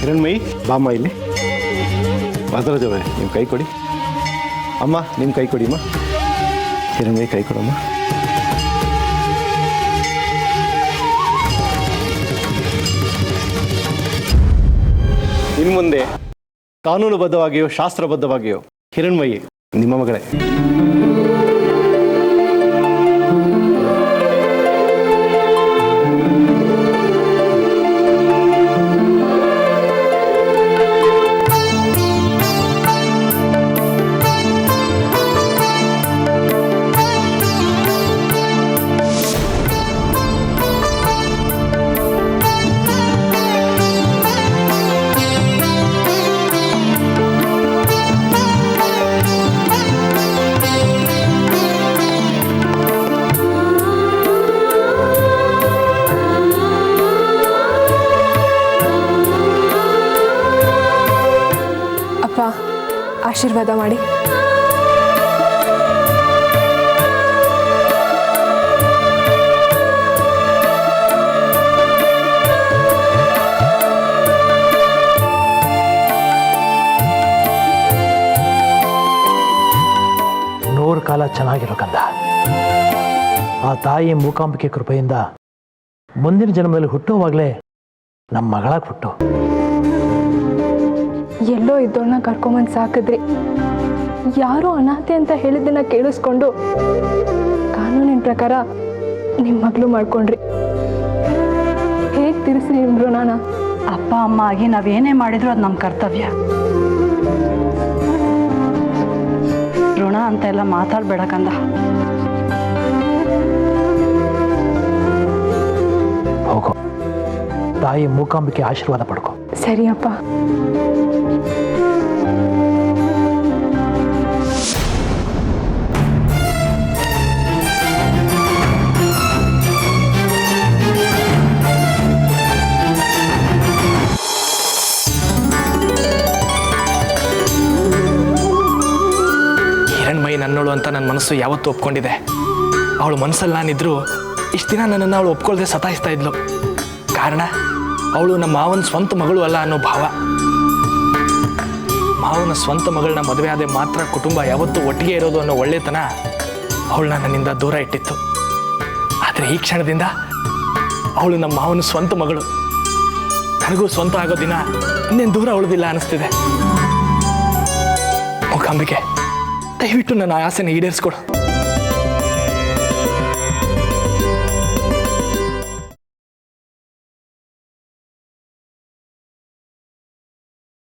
ಹಿರಣ್ಮಯಿ ಬಾಮ್ಮ ಇಲ್ಲಿ. ಭದ್ರಜವೇ ನಿಮ್ಮ ಕೈ ಕೊಡಿ. ಅಮ್ಮ ನಿಮ್ಮ ಕೈ ಕೊಡಿ. ಅಮ್ಮ ಹಿರಣ್ಮಯಿ ಕೈ ಕೊಡಮ್ಮ. ಇನ್ನು ಮುಂದೆ ಕಾನೂನುಬದ್ಧವಾಗಿಯೋ ಶಾಸ್ತ್ರಬದ್ಧವಾಗಿಯೋ ಹಿರಣ್ಮಯಿ ನಿಮ್ಮ ಮಗಳೇ. ಆಶೀರ್ವಾದ ಮಾಡಿ. ನೂರು ಕಾಲ ಚೆನ್ನಾಗಿರೋ ಕಂದ. ಆ ತಾಯಿ ಮೂಕಾಂಬಿಕೆ ಕೃಪೆಯಿಂದ ಮುಂದಿನ ಜನ್ಮದಲ್ಲಿ ಹುಟ್ಟುವಾಗಲೇ ನಮ್ಮ ಮಗಳಾಗಿ ಹುಟ್ಟು. ಎಲ್ಲೋ ಇದ್ದೋಳನ್ನ ಕರ್ಕೊಂಬಂದು ಸಾಕಿದ್ರಿ. ಯಾರೋ ಅನಾಥೆ ಅಂತ ಹೇಳಿದ್ದನ್ನ ಕೇಳಿಸ್ಕೊಂಡು ಕಾನೂನಿನ ಪ್ರಕಾರ ನಿಮ್ಮ ಮಗಳು ಮಾಡ್ಕೊಂಡ್ರಿ. ಹೇಗೆ ತಿರ್ಸಿ ನಿಮ್ರು ನಾನ? ಅಪ್ಪ ಅಮ್ಮ ಆಗಿ ನಾವೇನೇ ಮಾಡಿದ್ರು ಅದು ನಮ್ಮ ಕರ್ತವ್ಯ. ಋಣ ಅಂತೆಲ್ಲ ಮಾತಾಡ್ಬೇಡ ಕಂದ. ಹೋಗೋ, ತಾಯಿ ಮೂಕಾಂಬಿಕೆ ಆಶೀರ್ವಾದ ಪಡ್ಕೊ. ಸರಿ ಅಪ್ಪ. ಹಿರಣ್ಮಯಿ ನನ್ನೋಳು ಅಂತ ನನ್ನ ಮನಸ್ಸು ಯಾವತ್ತೂ ಒಪ್ಕೊಂಡಿದೆ. ಅವಳು ಮನಸ್ಸಲ್ಲಿ ನಾನಿದ್ರು ಇಷ್ಟು ದಿನ ನನ್ನನ್ನು ಅವಳು ಒಪ್ಕೊಳ್ದೆ ಸತಾಯಿಸ್ತಾ ಇದ್ಲು. ಕಾರಣ ಅವಳು ನಮ್ಮ ಮಾವನ ಸ್ವಂತ ಮಗಳು ಅಲ್ಲ ಅನ್ನೋ ಭಾವ. ಮಾವನ ಸ್ವಂತ ಮಗಳನ್ನ ಮದುವೆ ಆದ ಮಾತ್ರ ಕುಟುಂಬ ಯಾವತ್ತೂ ಒಟ್ಟಿಗೆ ಇರೋದು ಅನ್ನೋ ಒಳ್ಳೆತನ ಅವಳನ್ನ ನನ್ನಿಂದ ದೂರ ಇಟ್ಟಿತ್ತು. ಆದರೆ ಈ ಕ್ಷಣದಿಂದ ಅವಳು ನಮ್ಮ ಮಾವನ ಸ್ವಂತ ಮಗಳು. ನನಗೂ ಸ್ವಂತ ಆಗೋ ದಿನ ಇನ್ನೇನು ದೂರ ಉಳಿದಿಲ್ಲ ಅನಿಸ್ತಿದೆ. ಮೂಕಾಂಬಿಕೆ, ದಯವಿಟ್ಟು ನನ್ನ ಆಸೆನ ಈಡೇರಿಸ್ಕೊಡು.